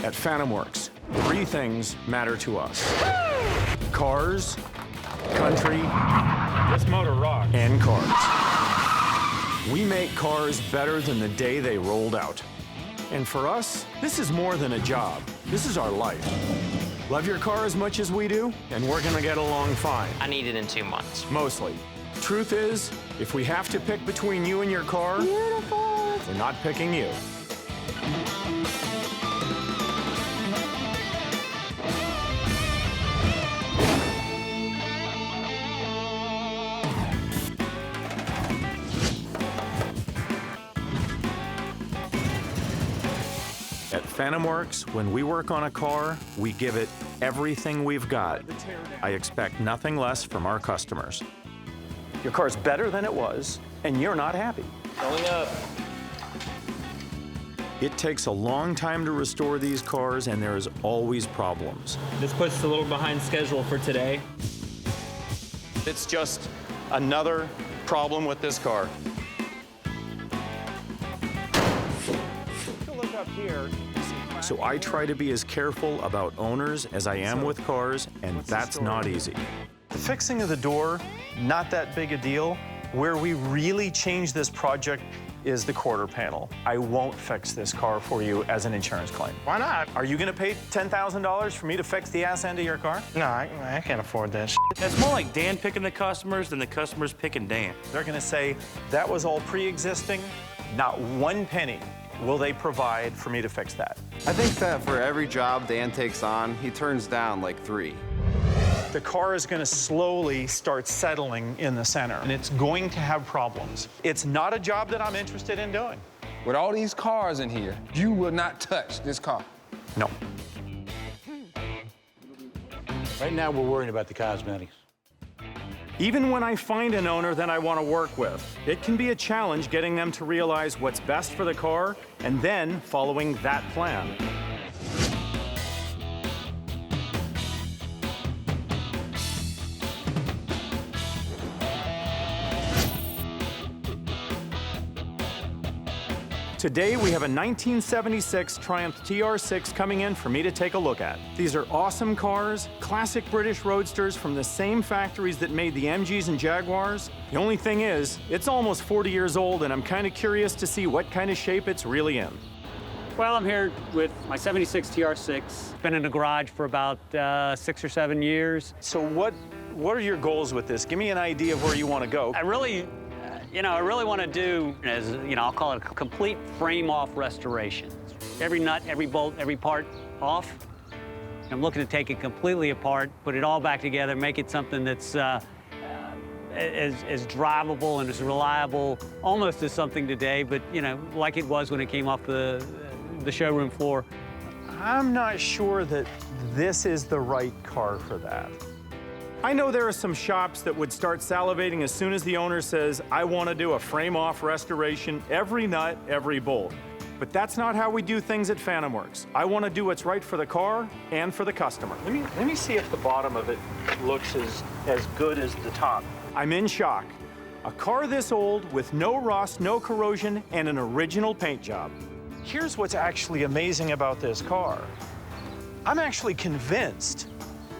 At FantomWorks, 3 things matter to us. Cars, country, This motor rocks. and cards. We make cars better than the day they rolled out. And for us, this is more than a job. This is our life. Love your car as much as we do, and we're gonna get along fine. I need it in 2 months. Mostly. Truth is, if we have to pick between you and your car, we're not picking you. At FantomWorks, when we work on a car, we give it everything we've got. I expect nothing less from our customers. Your car's better than it was, and you're not happy. Going up. It takes a long time to restore these cars, and there is always problems. This puts us a little behind schedule for today. It's just another problem with this car. Look up here. So I try to be as careful about owners as I am with cars, and that's not easy. The fixing of the door, not that big a deal. Where we really change this project is the quarter panel. I won't fix this car for you as an insurance claim. Why not? Are you gonna pay $10,000 for me to fix the ass end of your car? No, I can't afford that. It's more like Dan picking the customers than the customers picking Dan. They're gonna say, that was all pre-existing, not one penny will they provide for me to fix that. I think that for every job Dan takes on, he turns down like 3. The car is going to slowly start settling in the center, and it's going to have problems. It's not a job that I'm interested in doing. With all these cars in here, you will not touch this car. No. Right now, we're worrying about the cosmetics. Even when I find an owner that I want to work with, it can be a challenge getting them to realize what's best for the car and then following that plan. Today, we have a 1976 Triumph TR6 coming in for me to take a look at. These are awesome cars, classic British roadsters from the same factories that made the MGs and Jaguars. The only thing is, it's almost 40 years old, and I'm kind of curious to see what kind of shape it's really in. Well, I'm here with my 76 TR6. Been in the garage for about 6 or 7 years. So what are your goals with this? Give me an idea of where you want to go. I really want to do, I'll call it a complete frame-off restoration. Every nut, every bolt, every part off. I'm looking to take it completely apart, put it all back together, make it something that's as drivable and as reliable, almost as something today, but, like it was when it came off the showroom floor. I'm not sure that this is the right car for that. I know there are some shops that would start salivating as soon as the owner says, I want to do a frame-off restoration, every nut, every bolt. But that's not how we do things at FantomWorks. I want to do what's right for the car and for the customer. Let me see if the bottom of it looks as good as the top. I'm in shock. A car this old with no rust, no corrosion, and an original paint job. Here's what's actually amazing about this car. I'm actually convinced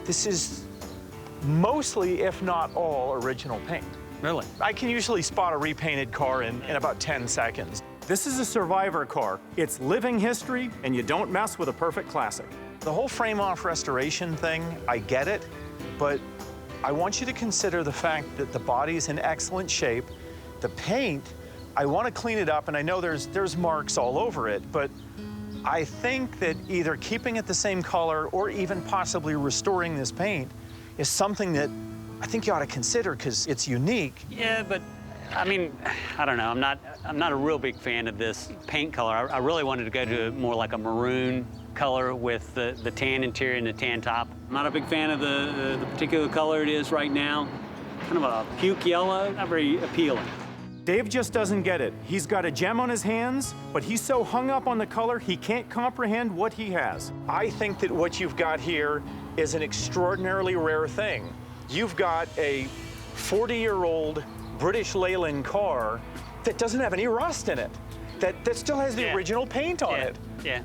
this is mostly, if not all, original paint. Really? I can usually spot a repainted car in about 10 seconds. This is a survivor car. It's living history, and you don't mess with a perfect classic. The whole frame-off restoration thing, I get it, but I want you to consider the fact that the body's in excellent shape. The paint, I want to clean it up, and I know there's marks all over it, but I think that either keeping it the same color or even possibly restoring this paint is something that I think you ought to consider because it's unique. Yeah, but I mean, I don't know. I'm not a real big fan of this paint color. I really wanted to go to more like a maroon color with the tan interior and the tan top. I'm not a big fan of the particular color it is right now. Kind of a puke yellow, not very appealing. Dave just doesn't get it. He's got a gem on his hands, but he's so hung up on the color, he can't comprehend what he has. I think that what you've got here is an extraordinarily rare thing. You've got a 40-year-old British Leyland car that doesn't have any rust in it, that still has the original paint on it. Yeah.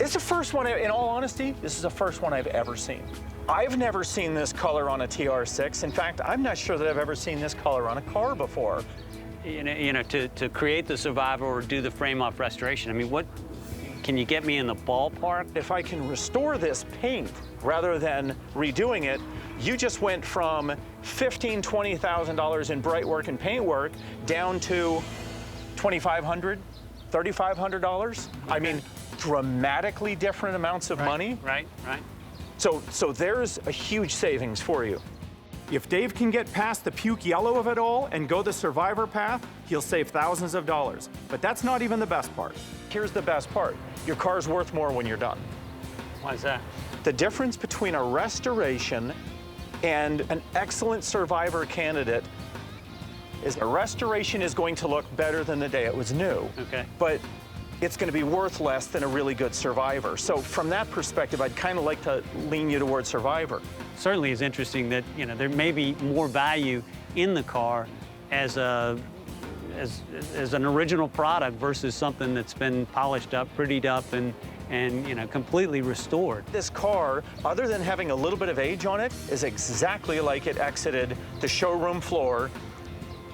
It's the first one, in all honesty, this is the first one I've ever seen. I've never seen this color on a TR6. In fact, I'm not sure that I've ever seen this color on a car before. To create the Survivor or do the frame-off restoration, I mean, what, can you get me in the ballpark? If I can restore this paint rather than redoing it, you just went from $15,000, $20,000 in bright work and paint work down to $2,500, $3,500. I mean, dramatically different amounts of money. Right. So there's a huge savings for you. If Dave can get past the puke yellow of it all and go the Survivor path, he'll save thousands of dollars. But that's not even the best part. Here's the best part. Your car's worth more when you're done. Why is that? The difference between a restoration and an excellent Survivor candidate is a restoration is going to look better than the day it was new. Okay. But it's going to be worth less than a really good Survivor. So from that perspective, I'd kind of like to lean you towards Survivor. Certainly is interesting that, you know, there may be more value in the car as an original product versus something that's been polished up, prettied up, and you know, completely restored. This car, other than having a little bit of age on it, is exactly like it exited the showroom floor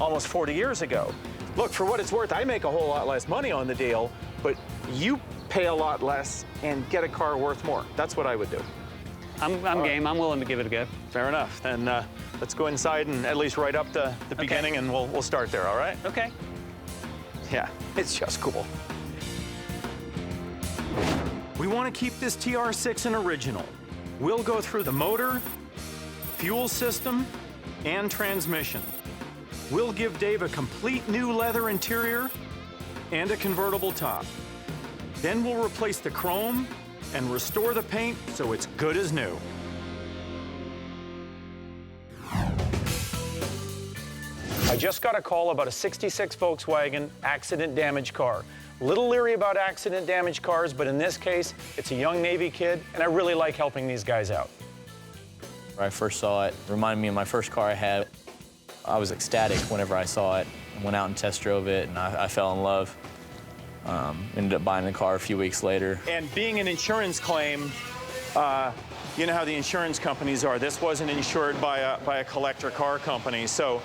almost 40 years ago. Look, for what it's worth, I make a whole lot less money on the deal, but you pay a lot less and get a car worth more. That's what I would do. I'm game. I'm willing to give it a go. Fair enough. Then let's go inside and at least write up the beginning, and we'll start there, all right? Okay. Yeah, it's just cool. We want to keep this TR6 an original. We'll go through the motor, fuel system, and transmission. We'll give Dave a complete new leather interior and a convertible top. Then we'll replace the chrome and restore the paint so it's good as new. I just got a call about a '66 Volkswagen accident damaged car. Little leery about accident damaged cars, but in this case, it's a young Navy kid, and I really like helping these guys out. When I first saw it, it reminded me of my first car I had. I was ecstatic whenever I saw it. I went out and test drove it, and I fell in love. Ended up buying the car a few weeks later. And being an insurance claim, you know how the insurance companies are. This wasn't insured by a collector car company, so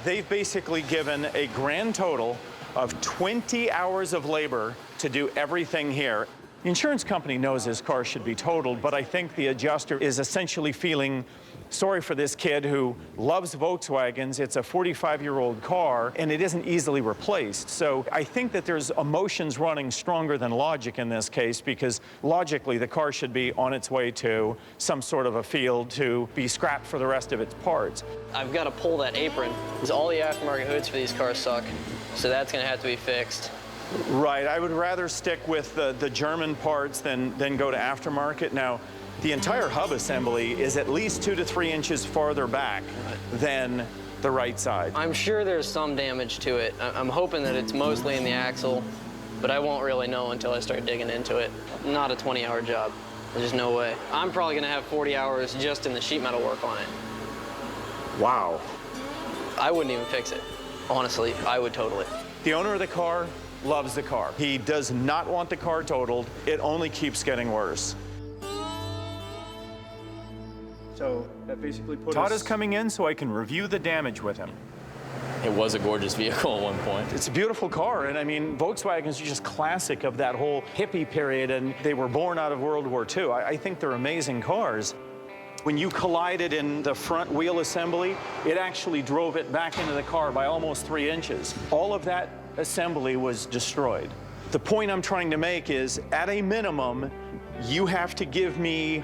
they've basically given a grand total of 20 hours of labor to do everything here. The insurance company knows his car should be totaled, but I think the adjuster is essentially feeling sorry for this kid who loves Volkswagens. It's a 45-year-old car, and it isn't easily replaced. So I think that there's emotions running stronger than logic in this case, because logically the car should be on its way to some sort of a field to be scrapped for the rest of its parts. I've got to pull that apron, because all the aftermarket hoods for these cars suck. So that's going to have to be fixed. Right, I would rather stick with the German parts than go to aftermarket. Now, the entire hub assembly is at least 2 to 3 inches farther back than the right side. I'm sure there's some damage to it. I'm hoping that it's mostly in the axle, but I won't really know until I start digging into it. Not a 20-hour job. There's just no way. I'm probably going to have 40 hours just in the sheet metal work on it. Wow. I wouldn't even fix it. Honestly, I would total it. The owner of the car loves the car. He does not want the car totaled. It only keeps getting worse. So that basically put Todd is coming in so I can review the damage with him. It was a gorgeous vehicle at one point. It's a beautiful car, and I mean, Volkswagens are just classic of that whole hippie period, and they were born out of World War II. I think they're amazing cars. When you collided in the front wheel assembly, it actually drove it back into the car by almost 3 inches. All of that assembly was destroyed. The point I'm trying to make is, at a minimum, you have to give me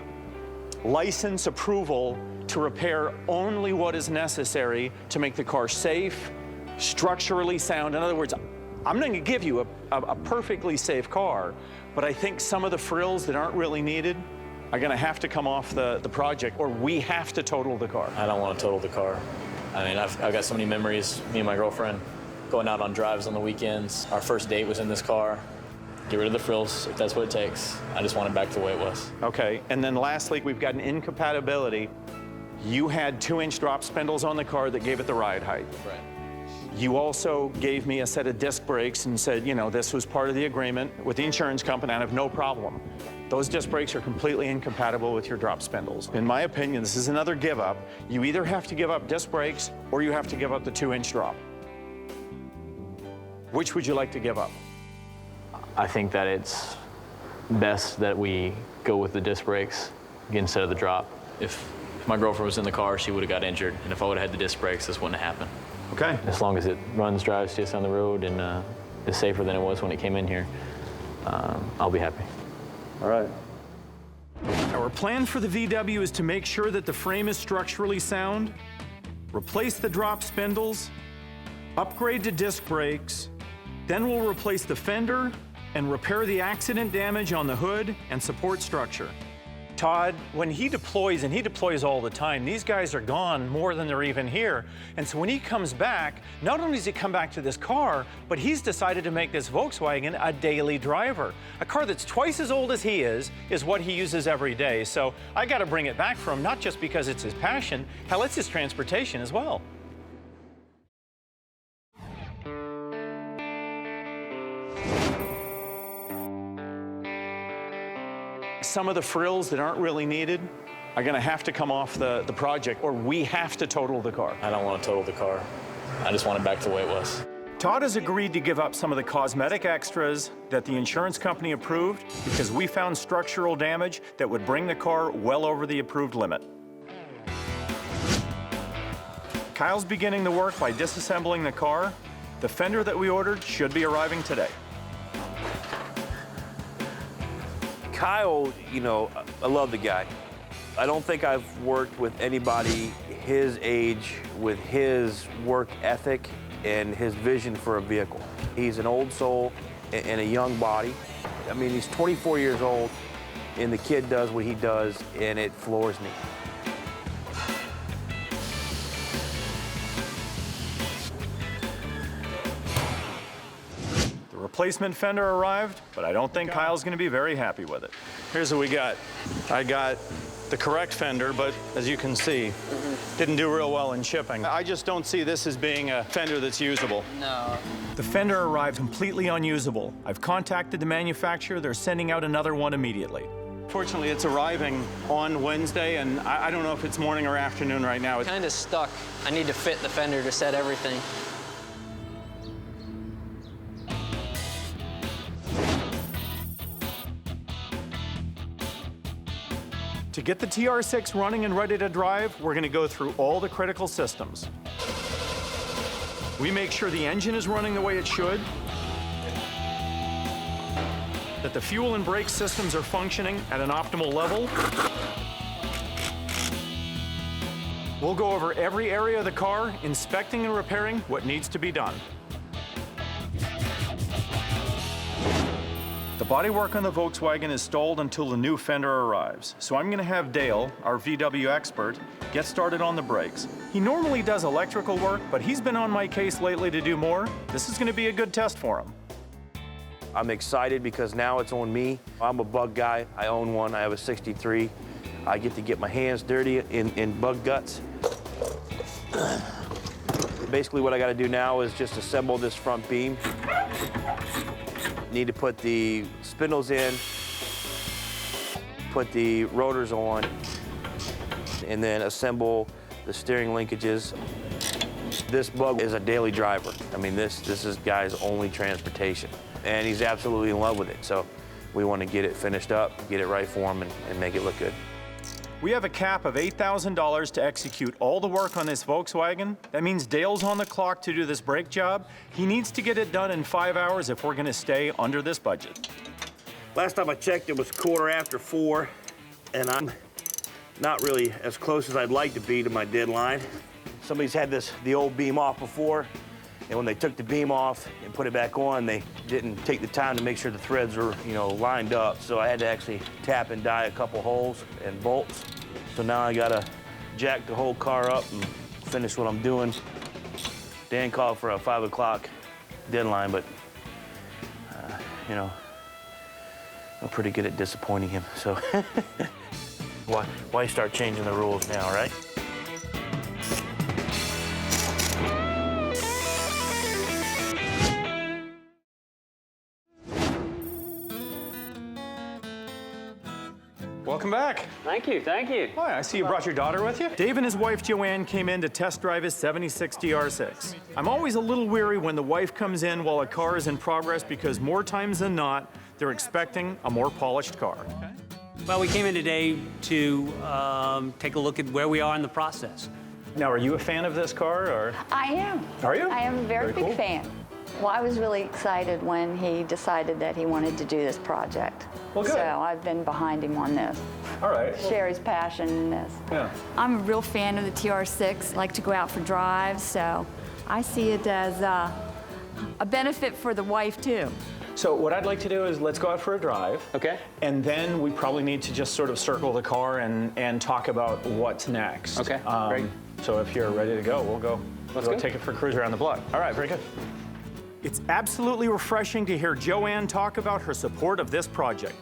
license approval to repair only what is necessary to make the car safe, structurally sound. In other words, I'm not going to give you a perfectly safe car, but I think some of the frills that aren't really needed are going to have to come off the project, or we have to total the car. I don't want to total the car. I mean, I've got so many memories, me and my girlfriend, going out on drives on the weekends. Our first date was in this car. Get rid of the frills if that's what it takes. I just want it back to the way it was. Okay, and then lastly, we've got an incompatibility. You had 2-inch drop spindles on the car that gave it the ride height. Right. You also gave me a set of disc brakes and said, you know, this was part of the agreement with the insurance company. I have no problem. Those disc brakes are completely incompatible with your drop spindles. In my opinion, this is another give up. You either have to give up disc brakes or you have to give up the 2-inch drop. Which would you like to give up? I think that it's best that we go with the disc brakes instead of the drop. If my girlfriend was in the car, she would have got injured. And if I would have had the disc brakes, this wouldn't have happened. Okay. As long as it runs, drives just on the road and is safer than it was when it came in here, I'll be happy. All right. Our plan for the VW is to make sure that the frame is structurally sound, replace the drop spindles, upgrade to disc brakes, then we'll replace the fender and repair the accident damage on the hood and support structure. Todd, when he deploys, and he deploys all the time, these guys are gone more than they're even here. And so when he comes back, not only does he come back to this car, but he's decided to make this Volkswagen a daily driver. A car that's twice as old as he is what he uses every day. So I got to bring it back for him, not just because it's his passion, hell, it's his transportation as well. Some of the frills that aren't really needed are going to have to come off the project, or we have to total the car. I don't want to total the car. I just want it back the way it was. Todd has agreed to give up some of the cosmetic extras that the insurance company approved because we found structural damage that would bring the car well over the approved limit. Kyle's beginning the work by disassembling the car. The fender that we ordered should be arriving today. Kyle, you know, I love the guy. I don't think I've worked with anybody his age with his work ethic and his vision for a vehicle. He's an old soul and a young body. I mean, he's 24 years old, and the kid does what he does, and it floors me. Replacement fender arrived, but I don't think Kyle's going to be very happy with it. Here's what we got. I got the correct fender, but as you can see, didn't do real well in shipping. I just don't see this as being a fender that's usable. No. The fender arrived completely unusable. I've contacted the manufacturer. They're sending out another one immediately. Fortunately, it's arriving on Wednesday, and I don't know if it's morning or afternoon right now. Kind of stuck. I need to fit the fender to set everything. To get the TR6 running and ready to drive, we're going to go through all the critical systems. We make sure the engine is running the way it should, that the fuel and brake systems are functioning at an optimal level. We'll go over every area of the car, inspecting and repairing what needs to be done. The bodywork on the Volkswagen is stalled until the new fender arrives. So I'm gonna have Dale, our VW expert, get started on the brakes. He normally does electrical work, but he's been on my case lately to do more. This is gonna be a good test for him. I'm excited because now it's on me. I'm a bug guy. I own one. I have a 63. I get to get my hands dirty in bug guts. Basically what I gotta do now is just assemble this front beam. Need to put the spindles in, put the rotors on, and then assemble the steering linkages. This bug is a daily driver. I mean, this is guy's only transportation, and he's absolutely in love with it. So we want to get it finished up, get it right for him, and make it look good. We have a cap of $8,000 to execute all the work on this Volkswagen. That means Dale's on the clock to do this brake job. He needs to get it done in 5 hours if we're gonna stay under this budget. Last time I checked, it was 4:15, and I'm not really as close as I'd like to be to my deadline. Somebody's had the old beam off before, and when they took the beam off and put it back on, they didn't take the time to make sure the threads were, lined up. So I had to actually tap and die a couple holes and bolts. So now I gotta jack the whole car up and finish what I'm doing. Dan called for a 5 o'clock deadline, but I'm pretty good at disappointing him. So why start changing the rules now, right? Welcome back. Thank you, thank you. Hi, I see you brought your daughter with you. Dave and his wife Joanne came in to test drive his '76 TR6. I'm always a little weary when the wife comes in while a car is in progress because more times than not, they're expecting a more polished car. Well, we came in today to take a look at where we are in the process. Now, are you a fan of this car, or? I am. Are you? I am a very big cool. fan. Well, I was really excited when he decided that he wanted to do this project. Well, good. So I've been behind him on this. All right. Share his passion in this. Yeah. I'm a real fan of the TR6. I like to go out for drives, so I see it as a benefit for the wife, too. So what I'd like to do is let's go out for a drive. Okay. And then we probably need to just sort of circle the car and talk about what's next. Okay, great. So if you're ready to go, we'll go go. take it for a cruise around the block. All right, very good. It's absolutely refreshing to hear Joanne talk about her support of this project.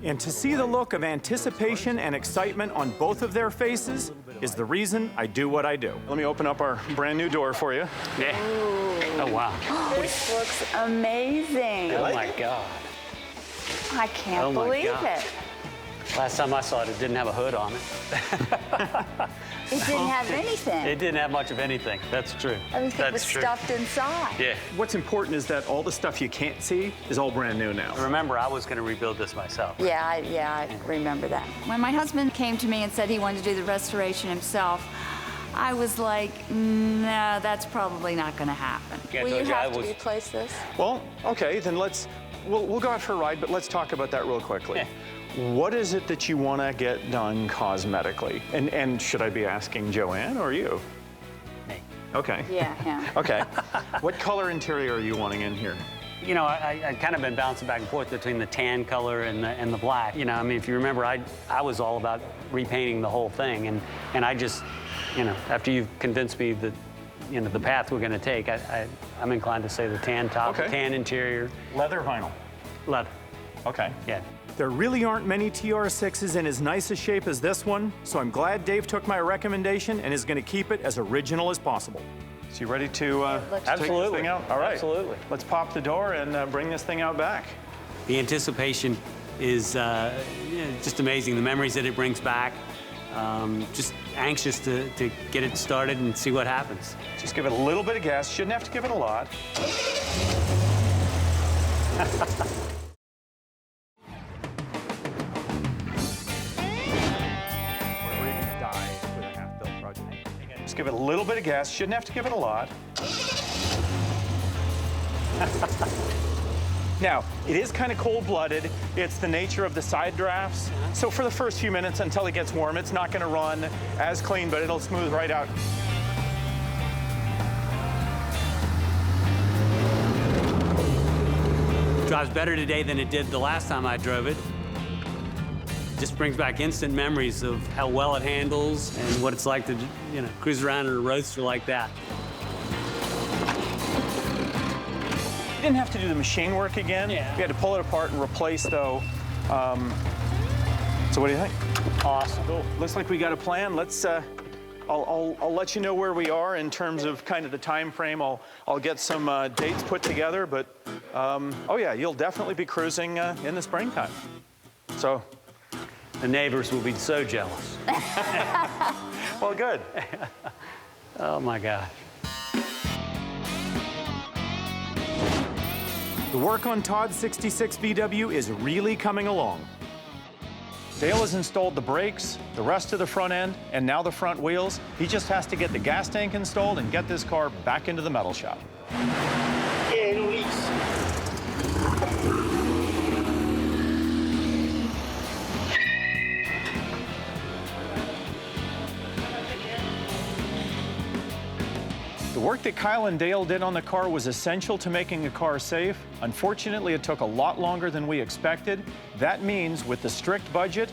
And to see the look of anticipation and excitement on both of their faces is the reason I do what I do. Let me open up our brand new door for you. Yeah. Oh, wow. This looks amazing. Oh, my God. I can't Oh, my believe God. it. Last time I saw it, it didn't have a hood on it. It didn't have anything. It didn't have much of anything. That's true. Everything was stuffed inside. Yeah. What's important is that all the stuff you can't see is all brand new now. Remember, I was going to rebuild this myself. Yeah, I remember that. When my husband came to me and said he wanted to do the restoration himself, I was like, no, that's probably not going to happen. Yeah, I Will told you you I have to was- replace this? Well, okay, then we'll go out for a ride, but let's talk about that real quickly. Yeah. What is it that you want to get done cosmetically? And should I be asking Joanne or you? Me. Okay. Yeah, him. Okay. What color interior are you wanting in here? You know, I kind of been bouncing back and forth between the tan color and the black. You know, I mean, if you remember, I was all about repainting the whole thing, and I just, you know, after you've convinced me that, you know, the path we're going to take, I'm inclined to say the tan top, Okay. tan interior, Leather, vinyl. leather. Okay. Yeah. There really aren't many TR6s in as nice a shape as this one, so I'm glad Dave took my recommendation and is going to keep it as original as possible. So you ready to take this thing out? All right. Absolutely. Let's pop the door and bring this thing out back. The anticipation is just amazing. The memories that it brings back. Just anxious to get it started and see what happens. Just give it a little bit of gas. Shouldn't have to give it a lot. Or even die with a half-built project. Just give it a little bit of gas. Shouldn't have to give it a lot. Now, it is kind of cold-blooded. It's the nature of the side drafts. So for the first few minutes until it gets warm, it's not going to run as clean, but it'll smooth right out. Drives better today than it did the last time I drove it. Just brings back instant memories of how well it handles and what it's like to, you know, cruise around in a roadster like that. You didn't have to do the machine work again. Yeah. We had to pull it apart and replace, though. So what do you think? Awesome. Cool. Looks like we got a plan. Let's. I'll let you know where we are in terms of kind of the time frame. I'll get some dates put together, but oh yeah, you'll definitely be cruising in the springtime. So. The neighbors will be so jealous. Well, good. Oh my God. The work on Todd's 66 VW is really coming along. Dale has installed the brakes, the rest of the front end, and now the front wheels. He just has to get the gas tank installed and get this car back into the metal shop. Yeah, no leaks. The work that Kyle and Dale did on the car was essential to making the car safe. Unfortunately, it took a lot longer than we expected. That means with the strict budget,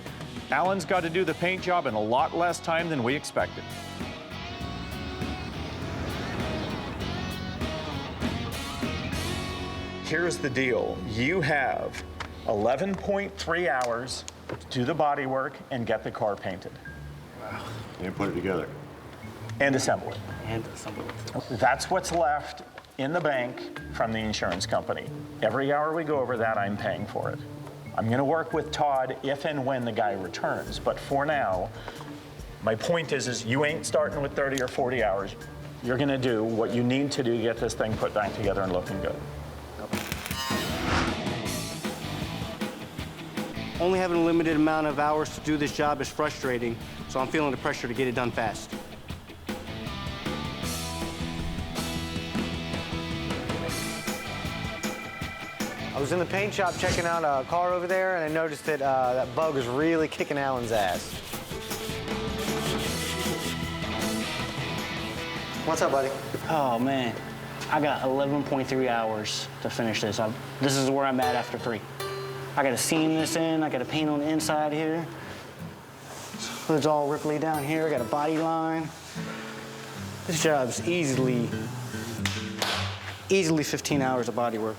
Alan's got to do the paint job in a lot less time than we expected. Here's the deal. You have 11.3 hours to do the body work and get the car painted. And put it together. And assemble it. And somebody. That's what's left in the bank from the insurance company. Every hour we go over that, I'm paying for it. I'm going to work with Todd if and when the guy returns. But for now, my point is you ain't starting with 30 or 40 hours. You're going to do what you need to do to get this thing put back together and looking good. Only having a limited amount of hours to do this job is frustrating, so I'm feeling the pressure to get it done fast. I was in the paint shop checking out a car over there, and I noticed that that bug was really kicking Alan's ass. What's up, buddy? Oh, man. I got 11.3 hours to finish this. This is where I'm at after 3. I got to seam this in. I got to paint on the inside here. Hood's all ripply down here. I got a body line. This job's easily 15 hours of body work.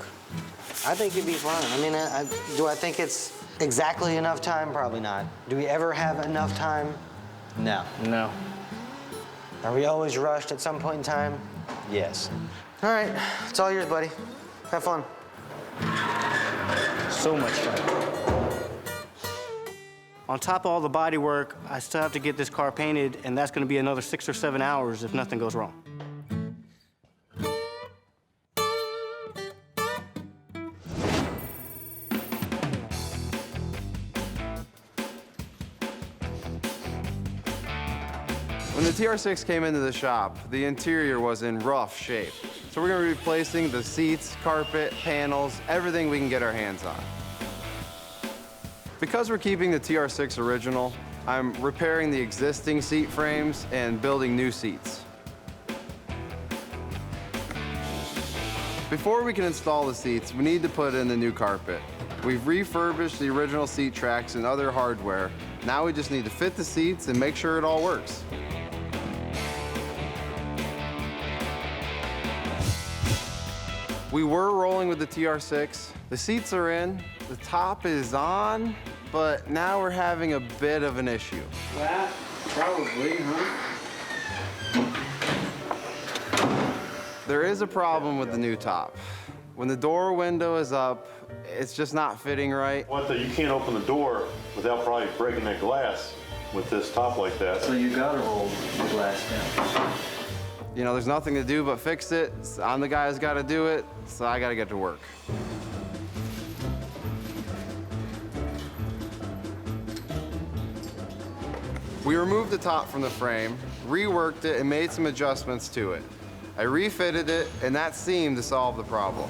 I think it'd be fun. I mean, do I think it's exactly enough time? Probably not. Do we ever have enough time? No. No. Are we always rushed at some point in time? Yes. All right, it's all yours, buddy. Have fun. So much fun. On top of all the body work, I still have to get this car painted, and that's going to be another 6 or 7 hours if nothing goes wrong. When the TR6 came into the shop, the interior was in rough shape. So we're gonna be replacing the seats, carpet, panels, everything we can get our hands on. Because we're keeping the TR6 original, I'm repairing the existing seat frames and building new seats. Before we can install the seats, we need to put in the new carpet. We've refurbished the original seat tracks and other hardware. Now we just need to fit the seats and make sure it all works. We were rolling with the TR6. The seats are in, the top is on, but now we're having a bit of an issue. That, probably, huh? There is a problem with the new top. When the door window is up, it's just not fitting right. You can't open the door without probably breaking that glass with this top like that. So you gotta roll the glass down. You know, there's nothing to do but fix it. I'm the guy who's got to do it, so I got to get to work. We removed the top from the frame, reworked it, and made some adjustments to it. I refitted it, and that seemed to solve the problem.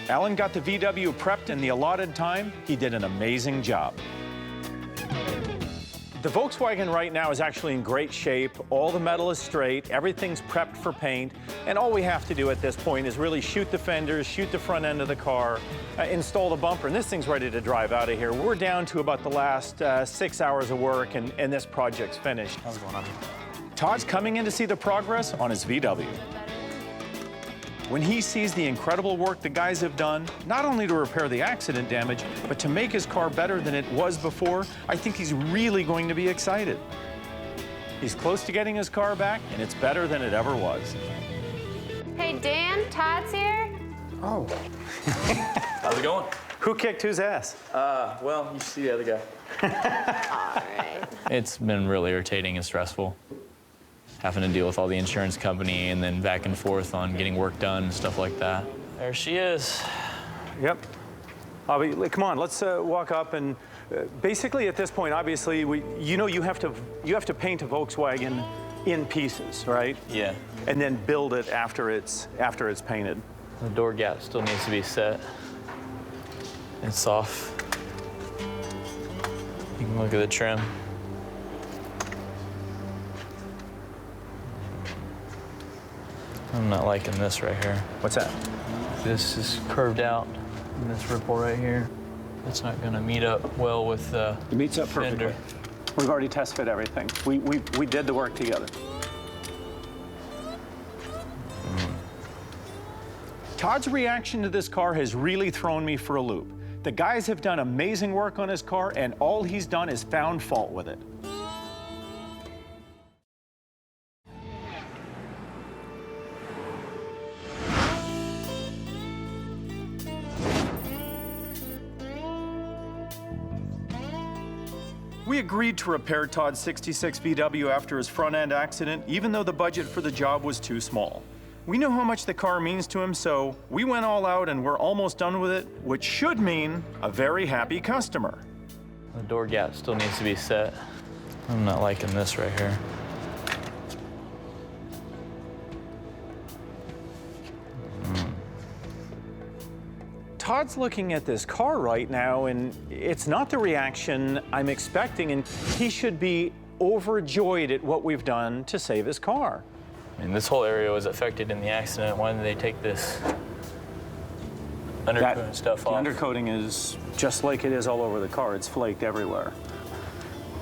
Alan got the VW prepped in the allotted time. He did an amazing job. The Volkswagen right now is actually in great shape. All the metal is straight, everything's prepped for paint, and all we have to do at this point is really shoot the fenders, shoot the front end of the car, install the bumper, and this thing's ready to drive out of here. We're down to about the last 6 hours of work, and this project's finished. How's it going on? Todd's coming in to see the progress on his VW. When he sees the incredible work the guys have done, not only to repair the accident damage, but to make his car better than it was before, I think he's really going to be excited. He's close to getting his car back, and it's better than it ever was. Hey, Dan, Todd's here. Oh. How's it going? Who kicked whose ass? Well, you see the other guy. All right. It's been really irritating and stressful, having to deal with all the insurance company and then back and forth on getting work done and stuff like that. There she is. Yep. Bobby, come on, let's walk up and basically at this point, obviously, you have to paint a Volkswagen in pieces, right? Yeah. And then build it after it's painted. The door gap still needs to be set. It's off. You can look at the trim. I'm not liking this right here. What's that? This is curved out in this ripple right here. It's not gonna meet up well with the It meets up perfectly. fender. We've already test fit everything. We did the work together. Todd's reaction to this car has really thrown me for a loop. The guys have done amazing work on his car, and all he's done is found fault with it. We agreed to repair Todd's 66 VW after his front-end accident, even though the budget for the job was too small. We know how much the car means to him, so we went all out and we're almost done with it, which should mean a very happy customer. The door gap still needs to be set. I'm not liking this right here. Todd's looking at this car right now, and it's not the reaction I'm expecting, and he should be overjoyed at what we've done to save his car. I mean, this whole area was affected in the accident. Why didn't they take this undercoating stuff off? The undercoating is just like it is all over the car. It's flaked everywhere.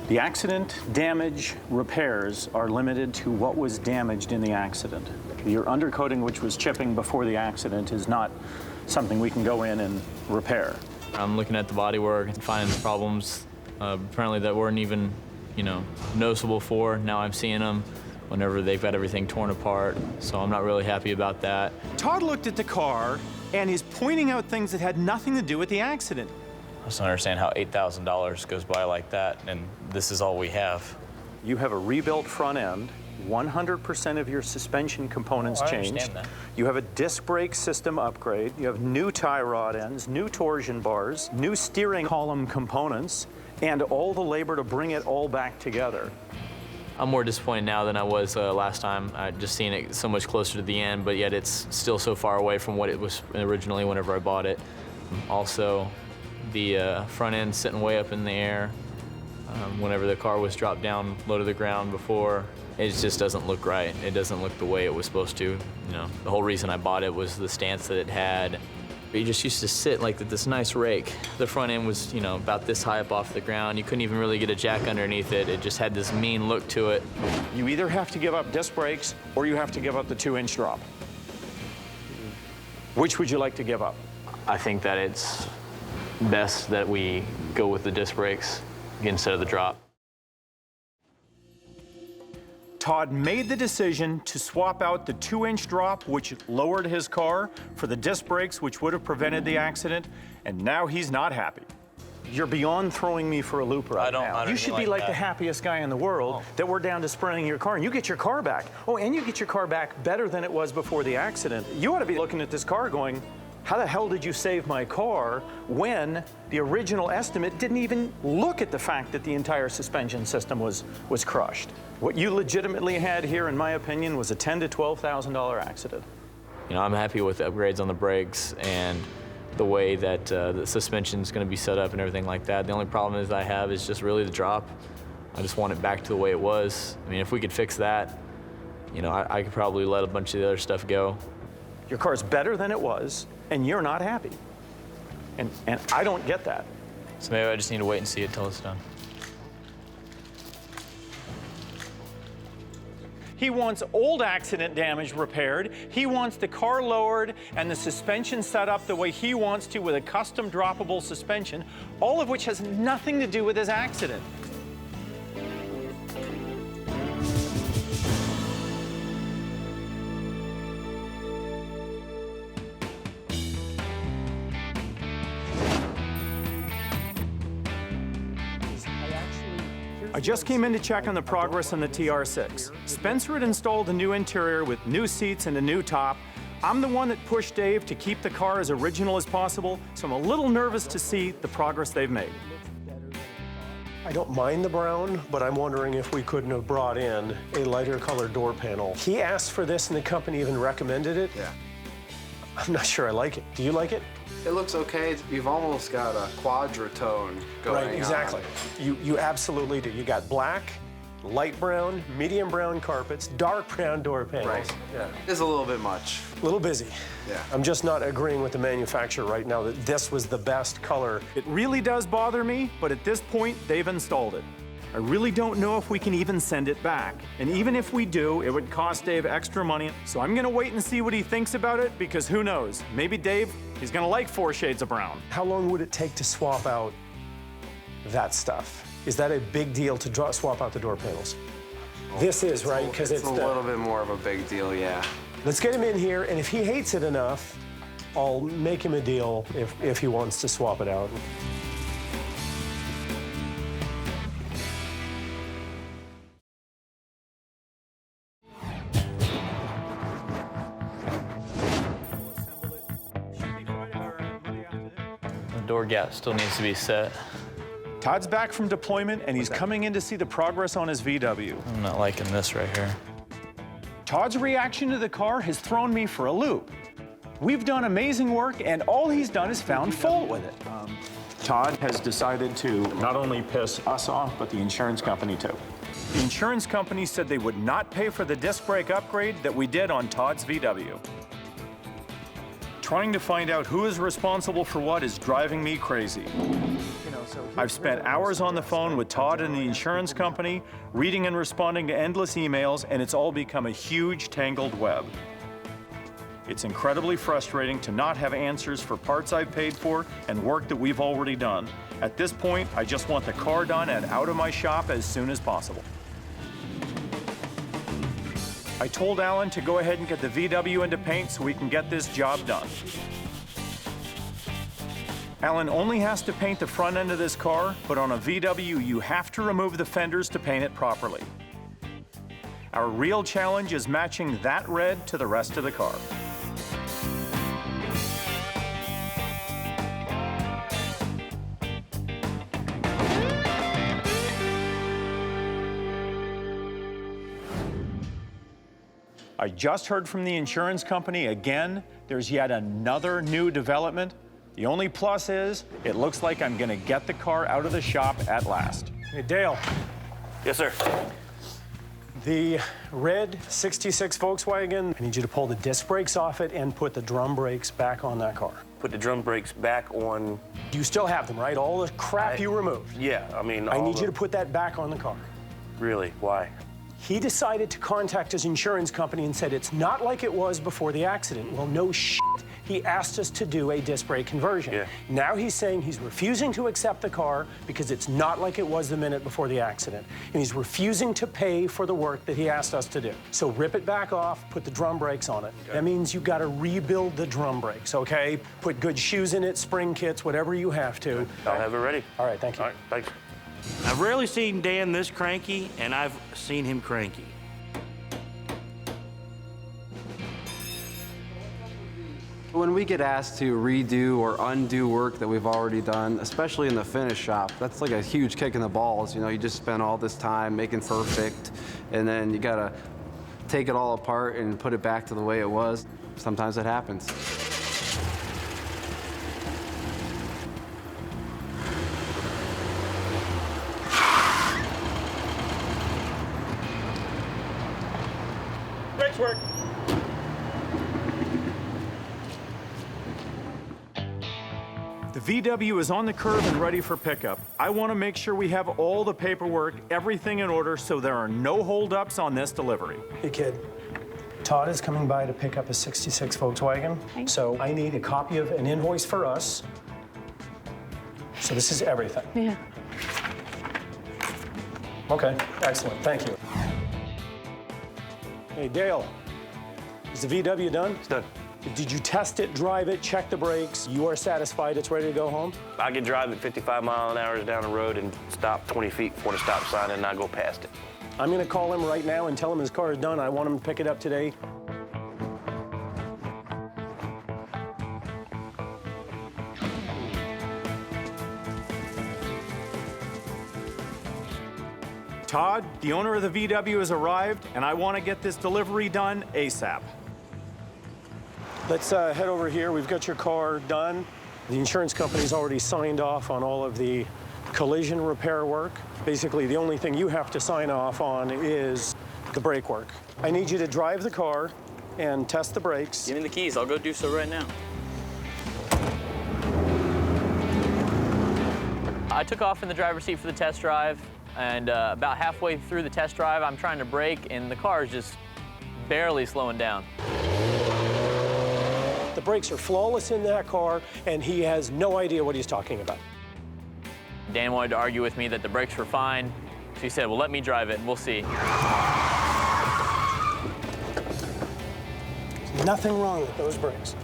The accident, damage, repairs are limited to what was damaged in the accident. Your undercoating, which was chipping before the accident, is not something we can go in and repair. I'm looking at the bodywork and finding problems apparently that weren't even, noticeable before. Now I'm seeing them whenever they've got everything torn apart, so I'm not really happy about that. Todd looked at the car and is pointing out things that had nothing to do with the accident. I just don't understand how $8,000 goes by like that, and this is all we have. You have a rebuilt front end, 100% of your suspension components changed. I understand that. You have a disc brake system upgrade. You have new tie rod ends, new torsion bars, new steering column components, and all the labor to bring it all back together. I'm more disappointed now than I was last time. I just seen it so much closer to the end, but yet it's still so far away from what it was originally whenever I bought it. Also, the front end sitting way up in the air. Whenever the car was dropped down low to the ground before, it just doesn't look right. It doesn't look the way it was supposed to. The whole reason I bought it was the stance that it had. It just used to sit like this nice rake. The front end was, about this high up off the ground. You couldn't even really get a jack underneath it. It just had this mean look to it. You either have to give up disc brakes or you have to give up the 2-inch drop. Which would you like to give up? I think that it's best that we go with the disc brakes instead of the drop. Todd made the decision to swap out the 2-inch drop, which lowered his car, for the disc brakes, which would have prevented the accident, and now he's not happy. You're beyond throwing me for a loop right now. You should be like the happiest guy in the world that we're down to spraying your car, and you get your car back. Oh, and you get your car back better than it was before the accident. You ought to be looking at this car going, how the hell did you save my car when the original estimate didn't even look at the fact that the entire suspension system was crushed? What you legitimately had here, in my opinion, was a $10,000 to $12,000 accident. I'm happy with the upgrades on the brakes and the way that the suspension's going to be set up and everything like that. The only problem I have is just really the drop. I just want it back to the way it was. I mean, if we could fix that, I could probably let a bunch of the other stuff go. Your car's better than it was, and you're not happy. And I don't get that. So maybe I just need to wait and see it till it's done. He wants old accident damage repaired. He wants the car lowered and the suspension set up the way he wants to with a custom droppable suspension, all of which has nothing to do with his accident. I just came in to check on the progress on the TR6. Spencer had installed a new interior with new seats and a new top. I'm the one that pushed Dave to keep the car as original as possible, so I'm a little nervous to see the progress they've made. I don't mind the brown, but I'm wondering if we couldn't have brought in a lighter colored door panel. He asked for this and the company even recommended it. Yeah. I'm not sure I like it. Do you like it? It looks okay. You've almost got a quadratone going on. Right, exactly. You absolutely do. You got black, light brown, medium brown carpets, dark brown door panels. Right. Yeah. It's a little bit much. A little busy. Yeah. I'm just not agreeing with the manufacturer right now that this was the best color. It really does bother me, but at this point, they've installed it. I really don't know if we can even send it back. And even if we do, it would cost Dave extra money. So I'm gonna wait and see what he thinks about it, because who knows? Maybe Dave, he's gonna like 4 shades of brown. How long would it take to swap out that stuff? Is that a big deal to swap out the door panels? This is, right? Because it's a little bit more of a big deal, yeah. Let's get him in here, and if he hates it enough, I'll make him a deal if he wants to swap it out. The door gap still needs to be set. Todd's back from deployment, and he's coming in to see the progress on his VW. I'm not liking this right here. Todd's reaction to the car has thrown me for a loop. We've done amazing work, and all he's done is found fault with it. Todd has decided to not only piss us off, but the insurance company too. The insurance company said they would not pay for the disc brake upgrade that we did on Todd's VW. Trying to find out who is responsible for what is driving me crazy. I've spent hours on the phone with Todd and the insurance company, reading and responding to endless emails, and it's all become a huge tangled web. It's incredibly frustrating to not have answers for parts I've paid for and work that we've already done. At this point, I just want the car done and out of my shop as soon as possible. I told Alan to go ahead and get the VW into paint so we can get this job done. Alan only has to paint the front end of this car, but on a VW, you have to remove the fenders to paint it properly. Our real challenge is matching that red to the rest of the car. I just heard from the insurance company again. There's yet another new development. The only plus is, it looks like I'm gonna get the car out of the shop at last. Hey, Dale. Yes, sir. The red 66 Volkswagen, I need you to pull the disc brakes off it and put the drum brakes back on that car. Put the drum brakes back on. You still have them, right? All the crap you removed. Yeah, I mean, I need you to put that back on the car. Really? Why? He decided to contact his insurance company and said it's not like it was before the accident. Well, no shit. He asked us to do a disc brake conversion. Yeah. Now he's saying he's refusing to accept the car because it's not like it was the minute before the accident. And he's refusing to pay for the work that he asked us to do. So rip it back off, put the drum brakes on it. Okay. That means you've got to rebuild the drum brakes, okay? Put good shoes in it, spring kits, whatever you have to. I'll have it ready. All right, thank you. All right, thanks. I've rarely seen Dan this cranky, and I've seen him cranky. When we get asked to redo or undo work that we've already done, especially in the finish shop, that's like a huge kick in the balls. You know, you just spend all this time making perfect, and then you gotta take it all apart and put it back to the way it was. Sometimes it happens. Brakes work. The VW is on the curb and ready for pickup. I want to make sure we have all the paperwork, everything in order, so there are no holdups on this delivery. Hey, kid. Todd is coming by to pick up a 66 Volkswagen. Okay. So I need a copy of an invoice for us. So this is everything. Yeah. Okay, excellent, thank you. Hey, Dale, is the VW done? It's done. Did you test it, drive it, check the brakes? You are satisfied it's ready to go home? I can drive at 55 miles an hour down the road and stop 20 feet before the stop sign and not go past it. I'm gonna call him right now and tell him his car is done. I want him to pick it up today. Todd, the owner of the VW has arrived, and I want to get this delivery done ASAP. Let's head over here. We've got your car done. The insurance company's already signed off on all of the collision repair work. Basically, the only thing you have to sign off on is the brake work. I need you to drive the car and test the brakes. Give me the keys. I'll go do so right now. I took off in the driver's seat for the test drive. and about halfway through the test drive, I'm trying to brake, and the car is just barely slowing down. The brakes are flawless in that car, and he has no idea what he's talking about. Dan wanted to argue with me that the brakes were fine, so he said, well, let me drive it, and we'll see. There's nothing wrong with those brakes.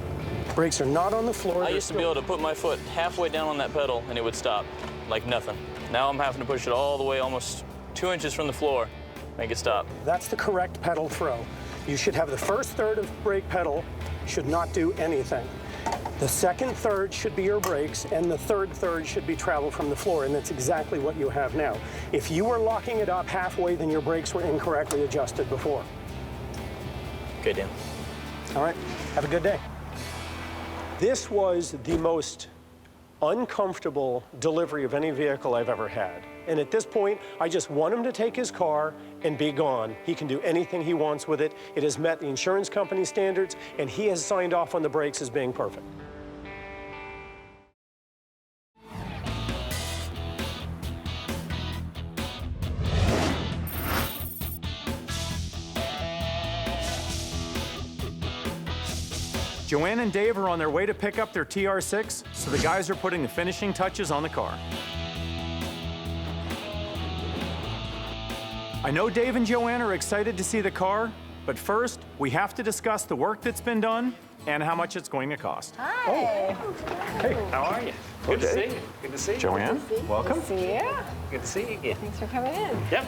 Brakes are not on the floor. I used to be able to put my foot halfway down on that pedal, and it would stop, like nothing. Now I'm having to push it all the way, almost 2 inches from the floor, make it stop. That's the correct pedal throw. You should have the first third of brake pedal should not do anything. The second third should be your brakes, and the third third should be travel from the floor, and that's exactly what you have now. If you were locking it up halfway, then your brakes were incorrectly adjusted before. Good, Dan. All right, have a good day. This was the most uncomfortable delivery of any vehicle I've ever had. And at this point, I just want him to take his car and be gone. He can do anything he wants with it. It has met the insurance company standards, and he has signed off on the brakes as being perfect. Joanne and Dave are on their way to pick up their TR6, so the guys are putting the finishing touches on the car. I know Dave and Joanne are excited to see the car, but first, we have to discuss the work that's been done and how much it's going to cost. Hi. Hey, How are you? Good to see you. Good to see you. Joanne, welcome. Good to see you. Good to see you again. Thanks for coming in. Yep.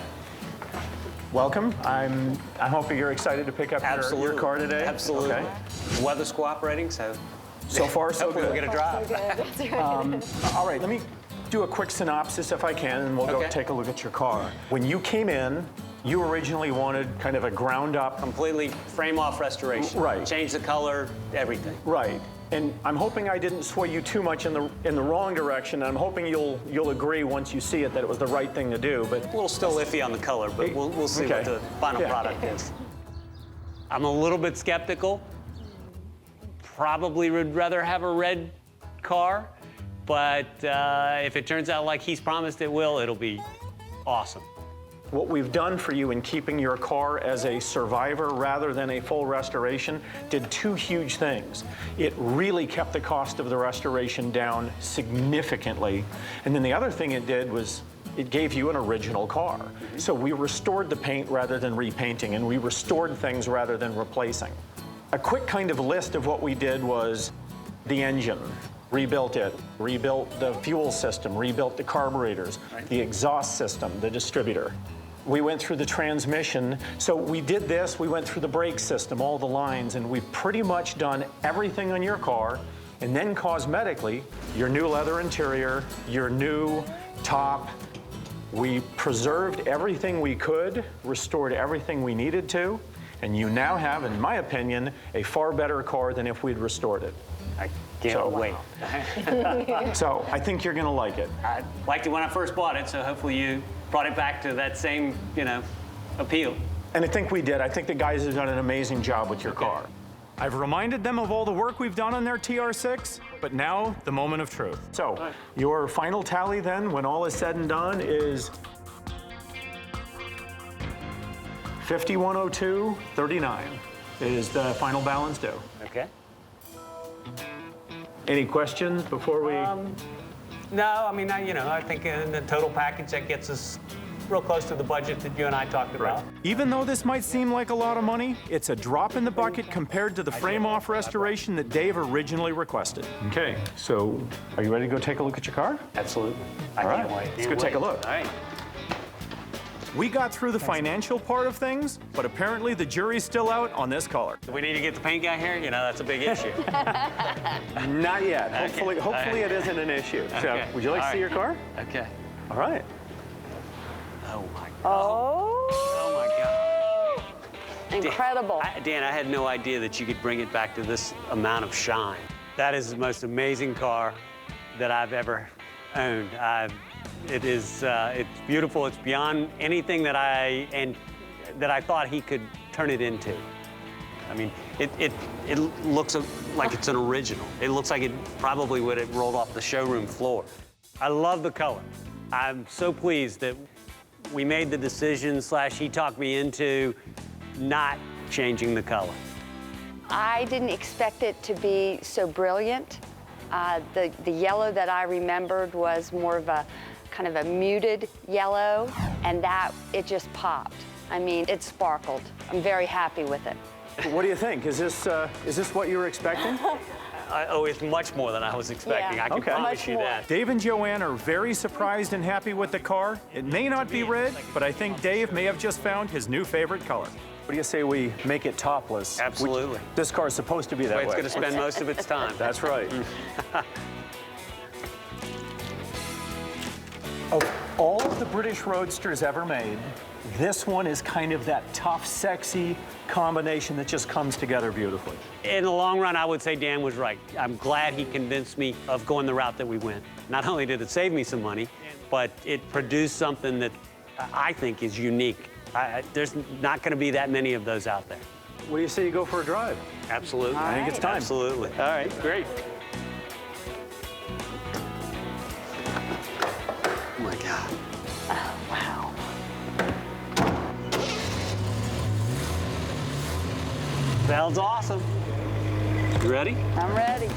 Welcome. I'm hoping you're excited to pick up your car today. Absolutely. Okay. Weather's cooperating, so far, so good. we'll get a drive. So good. That's right. All right, let me do a quick synopsis if I can, and we'll go Okay. take a look at your car. When you came in, you originally wanted kind of a ground-up. Completely frame-off restoration. Right. Change the color, everything. Right. And I'm hoping I didn't sway you too much in the wrong direction. I'm hoping you'll agree once you see it that it was the right thing to do. But A little still iffy on the color, but we'll see Okay. what the final Yeah. product is. I'm a little bit skeptical. Probably would rather have a red car, but if it turns out like he's promised it will, it'll be awesome. what we've done for you in keeping your car as a survivor rather than a full restoration did two huge things. It really kept the cost of the restoration down significantly. And then the other thing it did was it gave you an original car. So we restored the paint rather than repainting, and we restored things rather than replacing. A quick kind of list of what we did was the engine, rebuilt it, rebuilt the fuel system, rebuilt the carburetors, the exhaust system, the distributor. We went through the transmission. So we did this, we went through the brake system, all the lines, and we've pretty much done everything on your car. And then cosmetically, your new leather interior, your new top. We preserved everything we could, restored everything we needed to, and you now have, in my opinion, a far better car than if we'd restored it. I can't wait. So I think you're gonna like it. I liked it when I first bought it, so hopefully you brought it back to that same, appeal. And I think we did. I think the guys have done an amazing job with your car. I've reminded them of all the work we've done on their TR6, but now the moment of truth. So your final tally then, when all is said and done, is $51,02.39 is the final balance due. Okay. Any questions before we? No, I mean, I think in the total package that gets us real close to the budget that you and I talked about. Even though this might seem like a lot of money, it's a drop in the bucket compared to the frame-off restoration that Dave originally requested. Okay, so are you ready to go take a look at your car? Absolutely. I All can't right, wait. let's go take a look. All right. We got through the financial part of things, but apparently the jury's still out on this color. Do we need to get the paint guy here? That's a big issue. Not yet. Okay. Hopefully it isn't an issue. So Okay. would you like to see your car? Okay. All right. Oh, my God. Oh. Oh, my God. Incredible. Dan, I had no idea that you could bring it back to this amount of shine. That is the most amazing car that I've ever owned. It's beautiful. It's beyond anything that I thought he could turn it into. I mean, it looks like it's an original. It looks like it probably would have rolled off the showroom floor. I love the color. I'm so pleased that we made the decision / he talked me into not changing the color. I didn't expect it to be so brilliant. The yellow that I remembered was more of a kind of a muted yellow, and that it just popped. I mean, it sparkled. I'm very happy with it. What do you think? Is this what you were expecting? Oh, it's much more than I was expecting. Yeah. I can Okay. promise Much you more. that. Dave and Joanne are very surprised and happy with the car. It may not be red, but I think Dave may have just found his new favorite color. What do you say we make it topless? Absolutely. This car's supposed to be that Way way. it's going to spend most of its time. That's right. Of all of the British roadsters ever made, this one is kind of that tough, sexy combination that just comes together beautifully. In the long run, I would say Dan was right. I'm glad he convinced me of going the route that we went. Not only did it save me some money, but it produced something that I think is unique. There's not going to be that many of those out there. What do you say you go for a drive? Absolutely. I think it's time. Absolutely. All right, great. Oh my God. Oh, wow. Sounds awesome. You ready? I'm ready.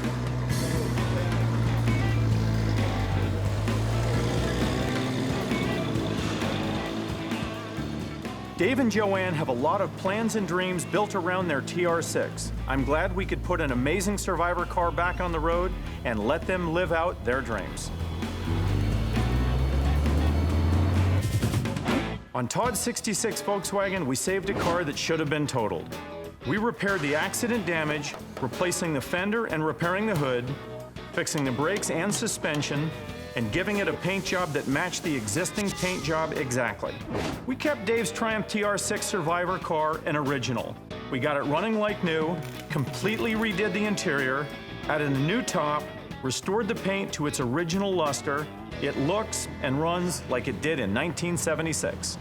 Dave and Joanne have a lot of plans and dreams built around their TR6. I'm glad we could put an amazing survivor car back on the road and let them live out their dreams. On Todd's 66 Volkswagen, we saved a car that should have been totaled. We repaired the accident damage, replacing the fender and repairing the hood, fixing the brakes and suspension, and giving it a paint job that matched the existing paint job exactly. We kept Dave's Triumph TR6 Survivor car an original. We got it running like new, completely redid the interior, added a new top, restored the paint to its original luster. It looks and runs like it did in 1976.